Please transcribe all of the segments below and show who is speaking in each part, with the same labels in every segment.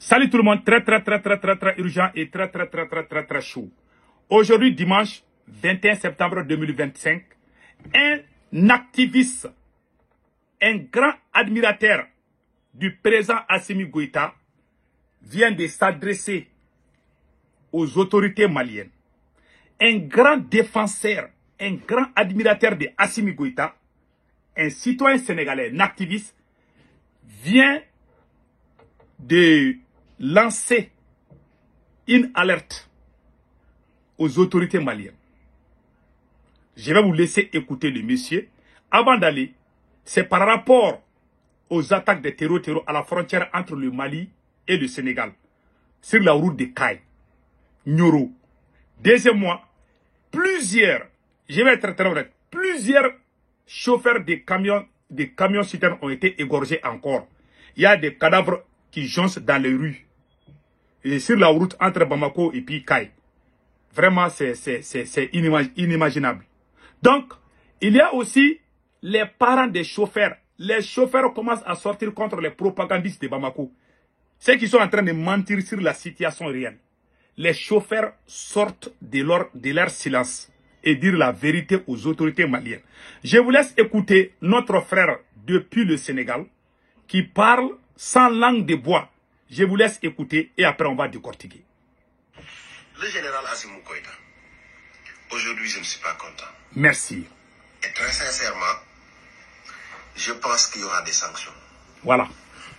Speaker 1: Salut tout le monde, très urgent et très chaud. Aujourd'hui, dimanche 21 septembre 2025, un activiste, un grand admirateur du président Assimi Goïta vient de s'adresser aux autorités maliennes. Un grand défenseur, un grand admirateur de Assimi Goïta, un citoyen sénégalais, un activiste, vient de lancer une alerte aux autorités maliennes. Je vais vous laisser écouter le monsieur. Avant d'aller, c'est par rapport aux attaques de terreau à la frontière entre le Mali et le Sénégal, sur la route de Kaye, Nioro. Deuxième mois, plusieurs chauffeurs de camions citernes ont été égorgés encore. Il y a des cadavres qui jonchent dans les rues. Et sur la route entre Bamako et puis Kaye. Vraiment, c'est inimaginable. Donc, il y a aussi les parents des chauffeurs. Les chauffeurs commencent à sortir contre les propagandistes de Bamako. Ceux qui sont en train de mentir sur la situation réelle. Les chauffeurs sortent de leur silence et dire la vérité aux autorités maliennes. Je vous laisse écouter notre frère depuis le Sénégal qui parle sans langue de bois. Je vous laisse écouter et après on va décortiquer.
Speaker 2: Le général Assimi Goïta, aujourd'hui je ne suis pas content.
Speaker 1: Merci.
Speaker 2: Et très sincèrement, je pense qu'il y aura des sanctions.
Speaker 1: Voilà.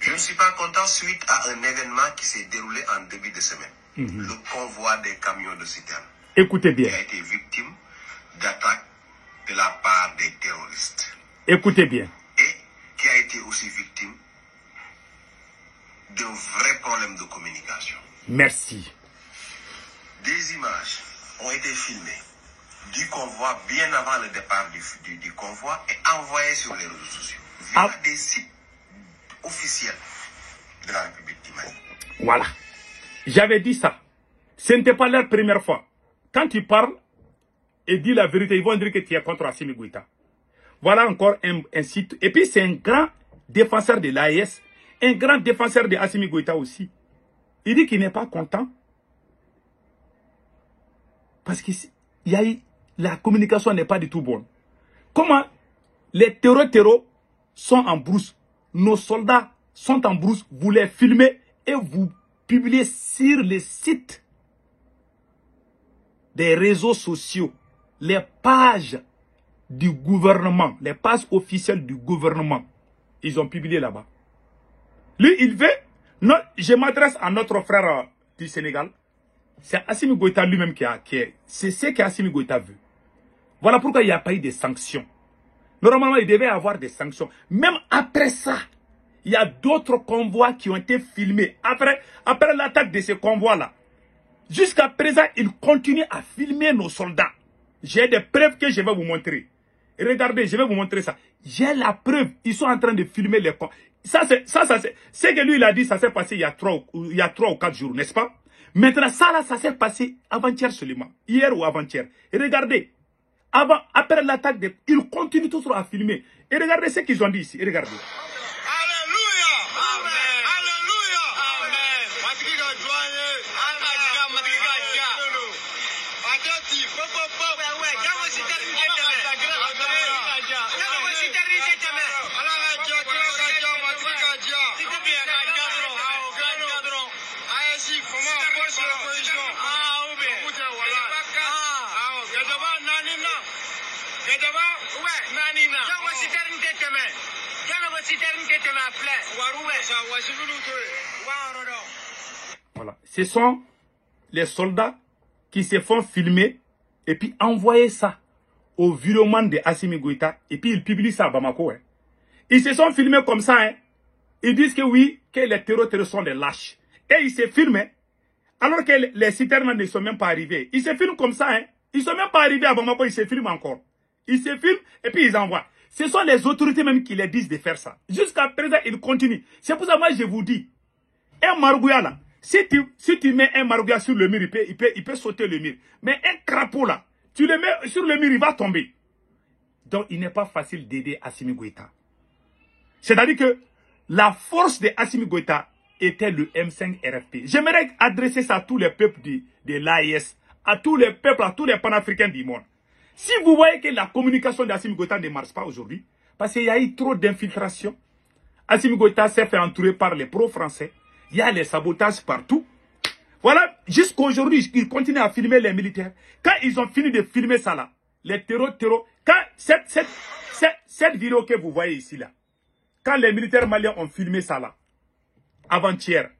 Speaker 2: Je ne suis pas content suite à un événement qui s'est déroulé en début de semaine. Le convoi des camions de citernes.
Speaker 1: Écoutez bien.
Speaker 2: Qui a été victime d'attaques de la part des terroristes.
Speaker 1: Écoutez bien.
Speaker 2: Et qui a été aussi victime d'un vrai problème de communication.
Speaker 1: Merci.
Speaker 2: Des images ont été filmées du convoi bien avant le départ du convoi et envoyées sur les réseaux sociaux via des sites officiels de la République du Mali.
Speaker 1: Voilà. J'avais dit ça. Ce n'était pas leur première fois. Quand tu parles et dis la vérité, ils vont dire que tu es contre Assimi Goïta. Voilà encore un site. Et puis c'est un grand défenseur de l'AES, un grand défenseur de Assimi Goïta aussi. Il dit qu'il n'est pas content. Parce que la communication n'est pas du tout bonne. Comment les terreaux sont en brousse, nos soldats sont en brousse, vous les filmez et vous publiez sur les sites des réseaux sociaux, les pages du gouvernement, les pages officielles du gouvernement. Ils ont publié là-bas. Lui, il veut... Non, je m'adresse à notre frère du Sénégal. C'est Assimi Goïta lui-même c'est ce qu'Assimi Goïta veut. Voilà pourquoi il n'y a pas eu de sanctions. Normalement, il devait y avoir des sanctions. Même après ça, il y a d'autres convois qui ont été filmés. Après l'attaque de ces convois-là, jusqu'à présent, ils continuent à filmer nos soldats. J'ai des preuves que je vais vous montrer. Regardez, je vais vous montrer ça. J'ai la preuve. Ils sont en train de filmer les convois. Ça, c'est ce que lui, il a dit, ça s'est passé il y a 3 ou 4 jours, n'est-ce pas? Maintenant, ça s'est passé avant-hier seulement. Hier ou avant-hier. Et regardez. Après l'attaque, ils continuent toujours à filmer. Et regardez ce qu'ils ont dit ici. Et regardez. Voilà. Ce sont les soldats qui se font filmer et puis envoyer ça au virement de Assimi Goïta et puis ils publient ça à Bamako. Hein. Ils se sont filmés comme ça. Hein. Ils disent que oui, que les terroristes sont des lâches. Et ils se filment hein, alors que les citernes ne sont même pas arrivés. Ils se filment comme ça. Hein. Ils ne sont même pas arrivés à Bamako, ils se filment encore. Ils se filment et puis ils envoient. Ce sont les autorités même qui les disent de faire ça. Jusqu'à présent, ils continuent. C'est pour ça que moi je vous dis, un margouillat là, si tu mets un margouillat sur le mur, il peut sauter le mur. Mais un crapaud là, tu le mets sur le mur, il va tomber. Donc il n'est pas facile d'aider Assimi Goïta. C'est-à-dire que la force de Assimi Goïta était le M5 RFP. J'aimerais adresser ça à tous les peuples de l'AIS, à tous les peuples, à tous les panafricains du monde. Si vous voyez que la communication d'Assimi Goïta ne marche pas aujourd'hui, parce qu'il y a eu trop d'infiltration, Assimi Goïta s'est fait entourer par les pro-français, il y a les sabotages partout. Voilà, jusqu'aujourd'hui, ils continuent à filmer les militaires. Quand ils ont fini de filmer ça là, les terreaux, quand cette vidéo que vous voyez ici là, quand les militaires maliens ont filmé ça là, avant-hier,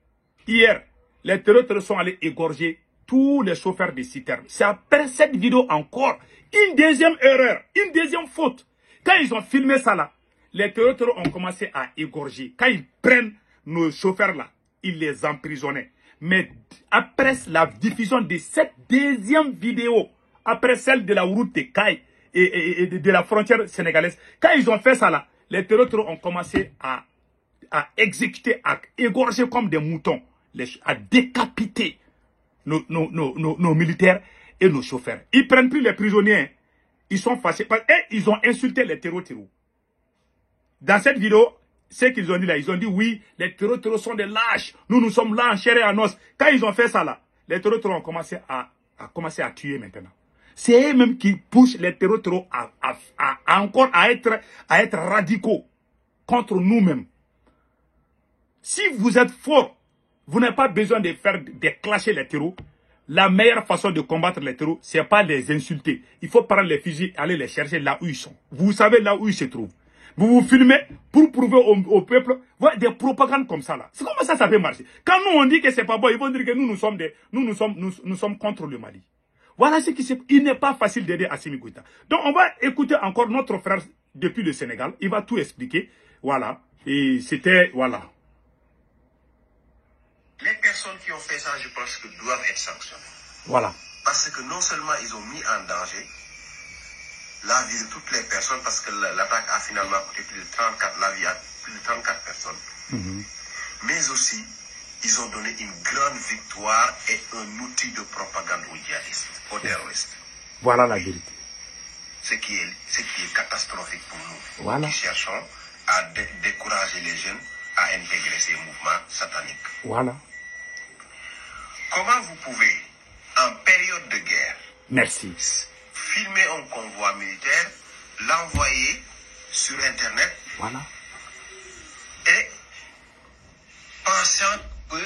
Speaker 1: hier, les terreaux sont allés égorger tous les chauffeurs de citernes. C'est après cette vidéo encore, une deuxième erreur, une deuxième faute. Quand ils ont filmé ça là, les terreaux ont commencé à égorger. Quand ils prennent nos chauffeurs là, ils les emprisonnaient. Mais après la diffusion de cette deuxième vidéo, après celle de la route de Caille et de la frontière sénégalaise, quand ils ont fait ça là, les terroristes ont commencé à exécuter, à égorger comme des moutons, à décapiter nos militaires et nos chauffeurs. Ils ne prennent plus les prisonniers, hein. Ils sont fâchés et ils ont insulté les terroristes. Dans cette vidéo, ce qu'ils ont dit là, ils ont dit oui, les terroristes sont des lâches, nous sommes là en chair et en os. Quand ils ont fait ça là, les terroristes ont commencé à tuer maintenant. C'est eux-mêmes qui poussent les terroristes à être radicaux contre nous-mêmes. Si vous êtes fort, vous n'avez pas besoin de clasher les terroristes. La meilleure façon de combattre les terroristes, ce n'est pas les insulter. Il faut prendre les fusils, aller les chercher là où ils sont. Vous savez là où ils se trouvent. Vous vous filmez pour prouver au peuple des propagandes comme ça là. C'est comment ça peut marcher. Quand nous on dit que c'est pas bon, ils vont dire que nous sommes contre le Mali. Voilà ce qui se passe. Il n'est pas facile d'aider Assimi Goïta. Donc on va écouter encore notre frère depuis le Sénégal. Il va tout expliquer. Voilà. Et c'était voilà.
Speaker 2: Les personnes qui ont fait ça, je pense que doivent être sanctionnées.
Speaker 1: Voilà.
Speaker 2: Parce que non seulement ils ont mis en danger la vie de toutes les personnes, parce que l'attaque a finalement coûté la vie à plus de 34 personnes, mais aussi ils ont donné une grande victoire et un outil de propagande aux djihadistes, aux terroristes.
Speaker 1: Voilà la vérité.
Speaker 2: Ce qui est catastrophique pour nous.
Speaker 1: Voilà.
Speaker 2: Qui cherchons à décourager les jeunes à intégrer ces mouvements sataniques.
Speaker 1: Voilà.
Speaker 2: Comment vous pouvez, en période de guerre,
Speaker 1: merci,
Speaker 2: filmer un convoi militaire, l'envoyer sur Internet,
Speaker 1: voilà,
Speaker 2: et pensant que,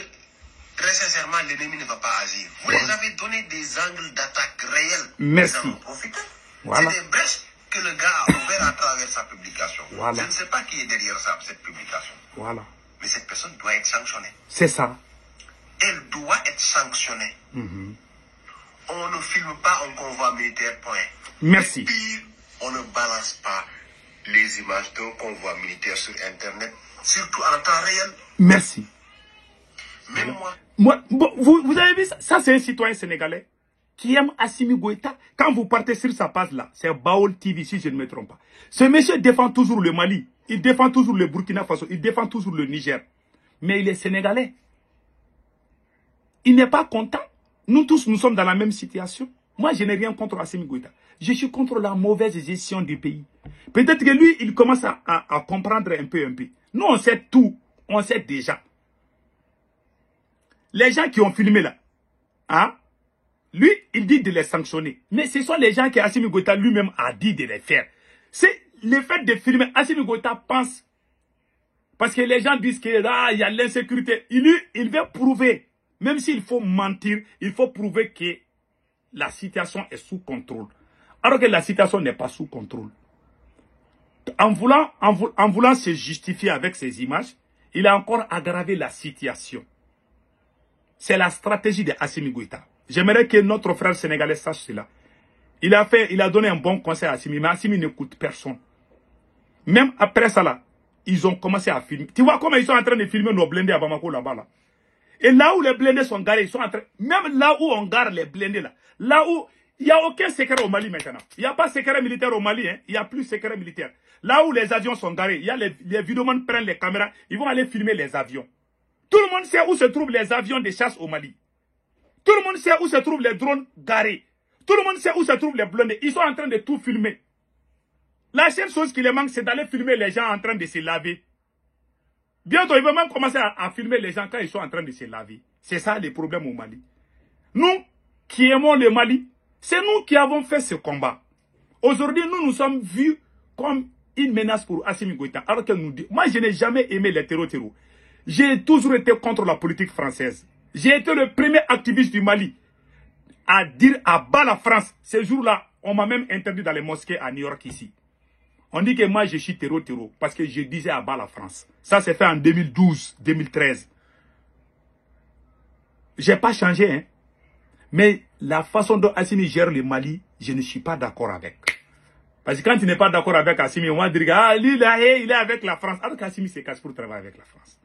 Speaker 2: très sincèrement, l'ennemi ne va pas agir. Vous les avez donné des angles d'attaque réels.
Speaker 1: merci.
Speaker 2: Ils en ont profité.
Speaker 1: Voilà.
Speaker 2: C'est des brèches que le gars a ouvert à travers sa publication.
Speaker 1: Voilà.
Speaker 2: Je ne sais pas qui est derrière cette publication.
Speaker 1: Voilà.
Speaker 2: Mais cette personne doit être sanctionnée.
Speaker 1: C'est ça.
Speaker 2: Elle doit être sanctionnée. On ne filme pas un convoi militaire, point.
Speaker 1: Merci.
Speaker 2: Et pire, on ne balance pas les images d'un convoi militaire sur Internet, surtout en temps réel.
Speaker 1: Merci.
Speaker 2: Même
Speaker 1: moi, vous avez vu ça? Ça, c'est un citoyen sénégalais qui aime Assimi Goïta. Quand vous partez sur sa page là, c'est Baol TV, si je ne me trompe pas. Ce monsieur défend toujours le Mali, il défend toujours le Burkina Faso, il défend toujours le Niger. Mais il est sénégalais. Il n'est pas content. Nous tous, nous sommes dans la même situation. Moi, je n'ai rien contre Assimi Goïta. Je suis contre la mauvaise gestion du pays. Peut-être que lui, il commence à comprendre un peu. Nous, on sait tout. On sait déjà. Les gens qui ont filmé là, hein, lui, il dit de les sanctionner. Mais ce sont les gens que Assimi Goïta lui-même a dit de les faire. C'est le fait de filmer. Assimi Goïta pense. Parce que les gens disent que là, il y a l'insécurité. Il veut prouver. Même s'il faut mentir, il faut prouver que la situation est sous contrôle. Alors que la situation n'est pas sous contrôle. En voulant se justifier avec ces images, il a encore aggravé la situation. C'est la stratégie de Assimi Goïta. J'aimerais que notre frère sénégalais sache cela. Il a donné un bon conseil à Assimi, mais Assimi n'écoute personne. Même après ça là, ils ont commencé à filmer. Tu vois comment ils sont en train de filmer nos blindés à Bamako là-bas là. Et là où les blindés sont garés, ils sont en train... Même là où on gare les blindés là où il n'y a aucun secret au Mali maintenant. Il n'y a pas de secret militaire au Mali, hein. Il n'y a plus de secret militaire. Là où les avions sont garés, il y a les vidéomans prennent les caméras, ils vont aller filmer les avions. Tout le monde sait où se trouvent les avions de chasse au Mali. Tout le monde sait où se trouvent les drones garés. Tout le monde sait où se trouvent les blindés. Ils sont en train de tout filmer. La seule chose qui les manque, c'est d'aller filmer les gens en train de se laver. Bientôt, il va même commencer à filmer les gens quand ils sont en train de se laver. C'est ça le problème au Mali. Nous qui aimons le Mali, c'est nous qui avons fait ce combat. Aujourd'hui, nous sommes vus comme une menace pour Assimi Goïta. Alors que nous dit, moi, je n'ai jamais aimé les terreaux. J'ai toujours été contre la politique française. J'ai été le premier activiste du Mali à dire à bas la France. Ce jour-là, on m'a même interdit dans les mosquées à New York ici. On dit que moi, je suis terreau parce que je disais à bas la France. Ça, c'est fait en 2012, 2013. J'ai pas changé, hein. Mais la façon dont Assimi gère le Mali, je ne suis pas d'accord avec. Parce que quand tu n'es pas d'accord avec Assimi, on va dire, ah, lui, là, il est avec la France. Alors qu'Assimi se casse pour travailler avec la France.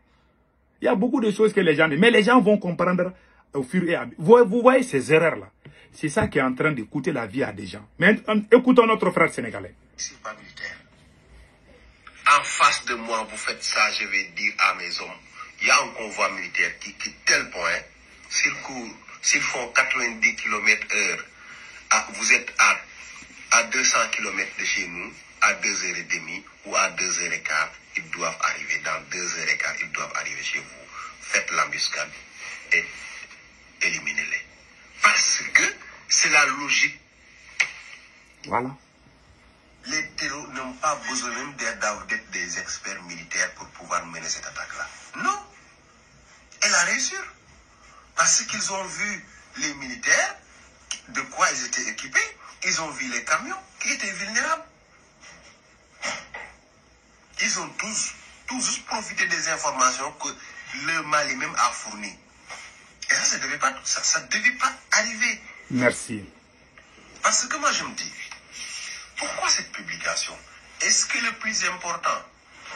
Speaker 1: Il y a beaucoup de choses que les gens disent. Mais les gens vont comprendre au fur et à mesure. Vous voyez ces erreurs-là. C'est ça qui est en train de coûter la vie à des gens. Mais écoutons notre frère sénégalais.
Speaker 2: C'est pas militaire. En face de moi, vous faites ça, je vais dire à mes hommes. Il y a un convoi militaire qui quitte tel point, s'ils font 90 km/h, vous êtes à 200 km de chez nous, à 2h30 ou à 2h15, ils doivent arriver. Dans 2h15, ils doivent arriver chez vous. Faites l'embuscade et éliminez-les. Parce que c'est la logique.
Speaker 1: Voilà.
Speaker 2: Les terroristes n'ont pas besoin même d'être des experts militaires pour pouvoir mener cette attaque-là. Non. Et la réussir. Parce qu'ils ont vu les militaires, de quoi ils étaient équipés. Ils ont vu les camions qui étaient vulnérables. Ils ont tous juste profité des informations que le Mali même a fournies. Et ça ne devait pas arriver.
Speaker 1: Merci.
Speaker 2: Parce que moi je me dis, pourquoi cette publication? Est-ce que le plus important,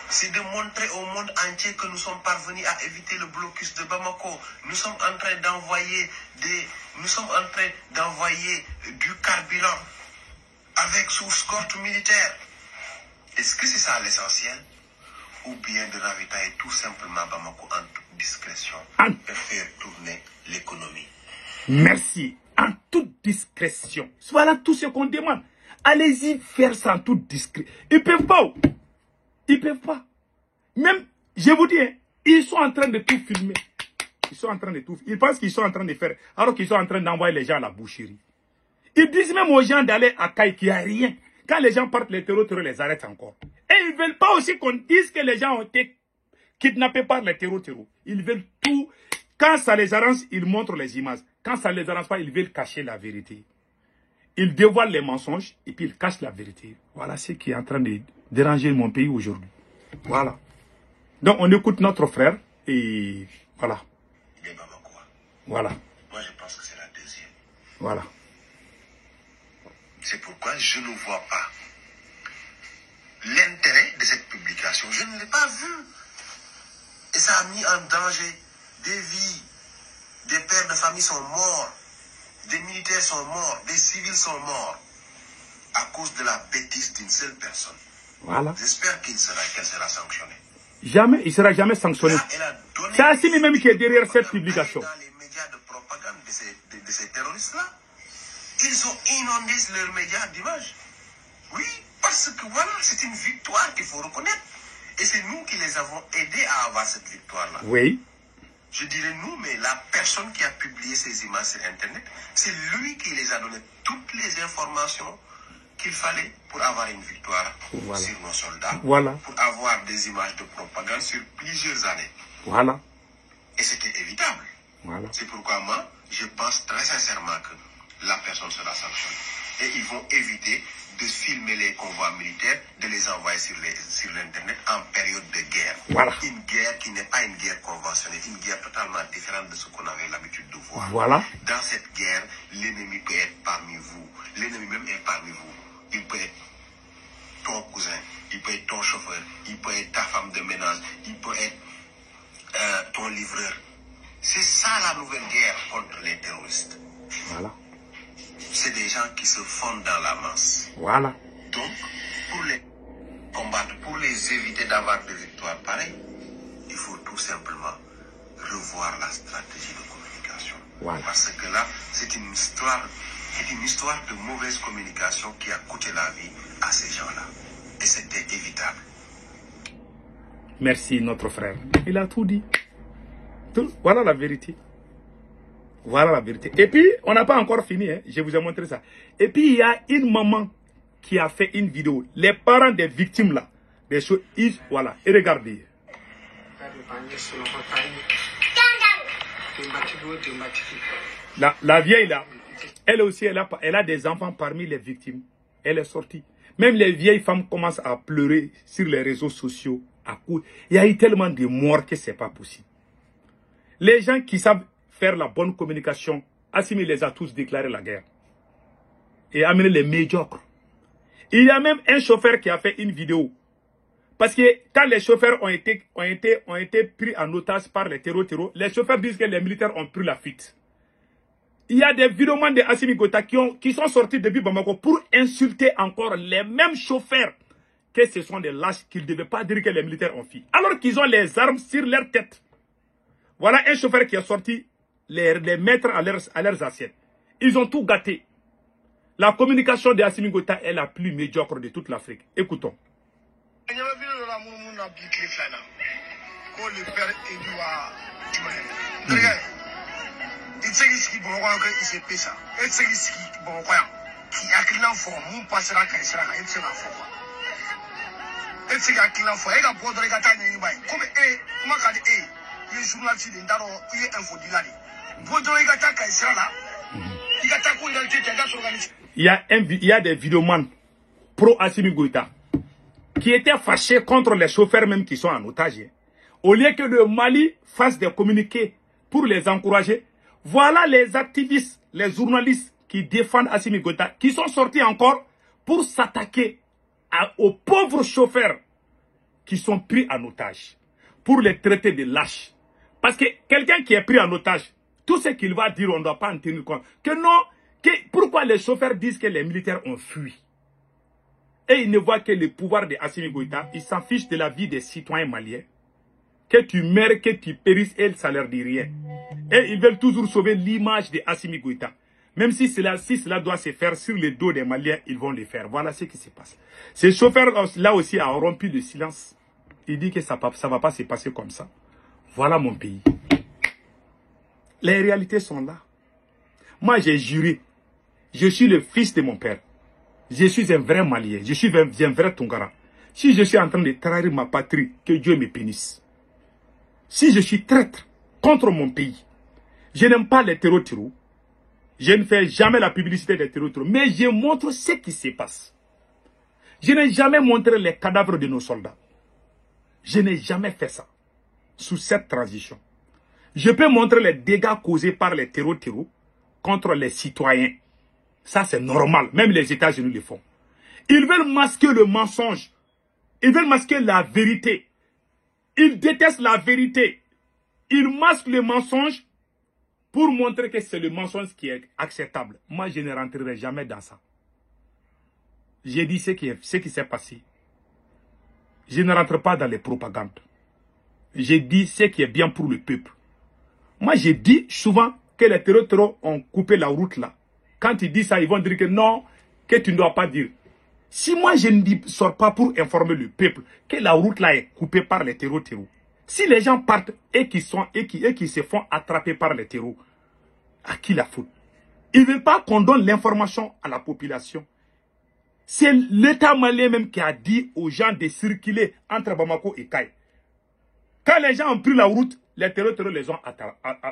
Speaker 2: c'est de montrer au monde entier que nous sommes parvenus à éviter le blocus de Bamako? Nous sommes en train d'envoyer du carburant avec sous-escorte militaire. Est-ce que c'est ça l'essentiel? Ou bien de ravitailler tout simplement Bamako en toute discrétion et faire tourner l'économie?
Speaker 1: Merci. En toute discrétion. Voilà tout ce qu'on demande. Allez-y faire ça en toute discrétion. Ils ne peuvent pas. Ils ne peuvent pas. Même, je vous dis, ils sont en train de tout filmer. Ils sont en train de tout filmer. Ils pensent qu'ils sont en train de faire, alors qu'ils sont en train d'envoyer les gens à la boucherie. Ils disent même aux gens d'aller à Kaï qu'il n'y a rien. Quand les gens partent, les terreaux les arrêtent encore. Et ils ne veulent pas aussi qu'on dise que les gens ont été kidnappés par les terreaux. Ils veulent tout. Quand ça les arrange, ils montrent les images. Quand ça ne les arrange pas, ils veulent cacher la vérité. Ils dévoilent les mensonges et puis ils cachent la vérité. Voilà ce qui est en train de déranger mon pays aujourd'hui. Voilà. Donc on écoute notre frère et voilà. Voilà.
Speaker 2: Moi je pense que c'est la deuxième.
Speaker 1: Voilà.
Speaker 2: C'est pourquoi je ne vois pas l'intérêt de cette publication. Je ne l'ai pas vu. Et ça a mis en danger des vies. Des pères de famille sont morts. Des militaires sont morts. Des civils sont morts. À cause de la bêtise d'une seule personne.
Speaker 1: Voilà.
Speaker 2: J'espère qu'elle sera sanctionnée.
Speaker 1: Jamais, il ne sera jamais sanctionné. C'est Assimi même qui est derrière cette publication.
Speaker 2: Dans les médias de propagande de ces terroristes-là, ils ont inondé leurs médias d'images. Oui, parce que voilà, c'est une victoire qu'il faut reconnaître. Et c'est nous qui les avons aidés à avoir cette victoire-là.
Speaker 1: Oui.
Speaker 2: Je dirais nous, mais la personne qui a publié ces images sur Internet, c'est lui qui les a donné toutes les informations qu'il fallait pour avoir une victoire sur nos soldats, pour avoir des images de propagande sur plusieurs années.
Speaker 1: Voilà.
Speaker 2: Et c'était évitable.
Speaker 1: Voilà.
Speaker 2: C'est pourquoi moi, je pense très sincèrement que la personne sera sanctionnée. Et ils vont éviter de filmer les convois militaires, de les envoyer sur l'Internet en période de guerre.
Speaker 1: Voilà.
Speaker 2: Une guerre qui n'est pas une guerre conventionnelle, une guerre totalement différente de ce qu'on avait l'habitude de voir.
Speaker 1: Voilà.
Speaker 2: Dans cette guerre, l'ennemi peut être parmi vous. L'ennemi même est parmi vous. Il peut être ton cousin, il peut être ton chauffeur, il peut être ta femme de ménage, il peut être ton livreur. C'est ça la nouvelle guerre contre les terroristes.
Speaker 1: Voilà.
Speaker 2: C'est des gens qui se fondent dans la masse.
Speaker 1: Voilà.
Speaker 2: Donc, pour les combattre, pour les éviter d'avoir des victoires pareilles, il faut tout simplement revoir la stratégie de communication.
Speaker 1: Voilà.
Speaker 2: Parce que là, c'est une histoire de mauvaise communication qui a coûté la vie à ces gens-là. Et c'était évitable.
Speaker 1: Merci, notre frère. Il a tout dit. Voilà la vérité. Voilà la vérité. Et puis, on n'a pas encore fini. Hein. Je vous ai montré ça. Et puis, il y a une maman qui a fait une vidéo. Les parents des victimes, là. Des choses. Voilà. Et regardez. La vieille, là. Elle aussi, elle a des enfants parmi les victimes. Elle est sortie. Même les vieilles femmes commencent à pleurer sur les réseaux sociaux. Il y a eu tellement de morts que ce n'est pas possible. Les gens qui savent faire la bonne communication, Assimi les a tous déclaré la guerre. Et amené les médiocres. Il y a même un chauffeur qui a fait une vidéo. Parce que quand les chauffeurs ont été pris en otage par les terreaux, les chauffeurs disent que les militaires ont pris la fuite. Il y a des vidéomans de Assimi Goïta qui sont sortis depuis Bamako pour insulter encore les mêmes chauffeurs que ce sont des lâches qu'ils ne devaient pas dire que les militaires ont fui. Alors qu'ils ont les armes sur leur tête. Voilà un chauffeur qui a sorti les mettre à leurs assiettes. Ils ont tout gâté. La communication de Assimi Goïta est la plus médiocre de toute l'Afrique. Écoutons. Il y a des vidéomans pro Assimi Goïta qui étaient fâchés contre les chauffeurs même qui sont en otage. Au lieu que le Mali fasse des communiqués pour les encourager, voilà les activistes, les journalistes qui défendent Assimi Goïta, qui sont sortis encore pour s'attaquer aux pauvres chauffeurs qui sont pris en otage, pour les traiter de lâches. Parce que quelqu'un qui est pris en otage, tout ce qu'il va dire, on ne doit pas en tenir compte. Que non, pourquoi les chauffeurs disent que les militaires ont fui? Et ils ne voient que le pouvoir de Assimi Goïta. Ils s'en fichent de la vie des citoyens maliens. Que tu meurs, que tu périsses, et ça ne leur dit rien. Et ils veulent toujours sauver l'image de Assimi Goïta. Même si cela doit se faire sur le dos des Maliens, ils vont le faire. Voilà ce qui se passe. Ces chauffeurs-là aussi ont rompu le silence. Ils disent que ça ne va pas se passer comme ça. Voilà mon pays. Les réalités sont là. Moi, j'ai juré. Je suis le fils de mon père. Je suis un vrai Malien. Je suis un vrai Tongara. Si je suis en train de trahir ma patrie, que Dieu me bénisse. Si je suis traître contre mon pays, je n'aime pas les terreaux. Je ne fais jamais la publicité des terreaux. Mais je montre ce qui se passe. Je n'ai jamais montré les cadavres de nos soldats. Je n'ai jamais fait ça. Sous cette transition. Je peux montrer les dégâts causés par les terreaux contre les citoyens. Ça, c'est normal. Même les États-Unis le font. Ils veulent masquer le mensonge. Ils veulent masquer la vérité. Ils détestent la vérité. Ils masquent le mensonge pour montrer que c'est le mensonge qui est acceptable. Moi, je ne rentrerai jamais dans ça. J'ai dit ce qui s'est passé. Je ne rentre pas dans les propagandes. J'ai dit ce qui est bien pour le peuple. Moi, j'ai dit souvent que les terreaux ont coupé la route là. Quand ils disent ça, ils vont dire que non, que tu ne dois pas dire. Si moi, je ne sors pas pour informer le peuple que la route là est coupée par les terreaux, si les gens partent et qui se font attraper par les terreaux, à qui la faute? Ils ne veulent pas qu'on donne l'information à la population. C'est l'État malien même qui a dit aux gens de circuler entre Bamako et Kaye. Quand les gens ont pris la route, les terreaux les ont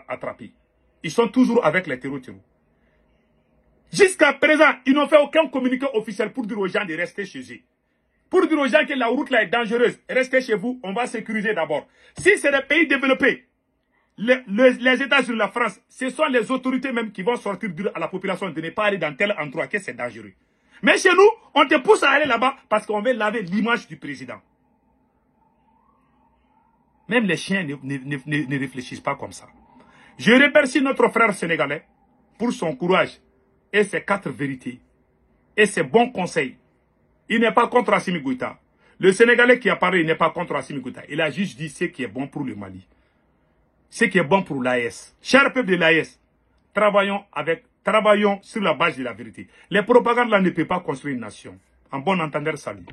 Speaker 1: attrapés. Ils sont toujours avec les terreaux. Jusqu'à présent, ils n'ont fait aucun communiqué officiel pour dire aux gens de rester chez eux. Pour dire aux gens que la route là est dangereuse, restez chez vous, on va sécuriser d'abord. Si c'est des pays développés, les États-Unis, la France, ce sont les autorités même qui vont sortir dire à la population de ne pas aller dans tel endroit, que c'est dangereux. Mais chez nous, on te pousse à aller là-bas parce qu'on veut laver l'image du président. Même les chiens ne réfléchissent pas comme ça. Je remercie notre frère sénégalais pour son courage et ses 4 vérités et ses bons conseils. Il n'est pas contre Assimi Goïta. Le Sénégalais qui a parlé, il n'est pas contre Assimi Goïta. Il a juste dit ce qui est bon pour le Mali. Ce qui est bon pour l'AES. Cher peuple de l'AES, travaillons sur la base de la vérité. Les propagandes là ne peuvent pas construire une nation. En bon entendeur, salut.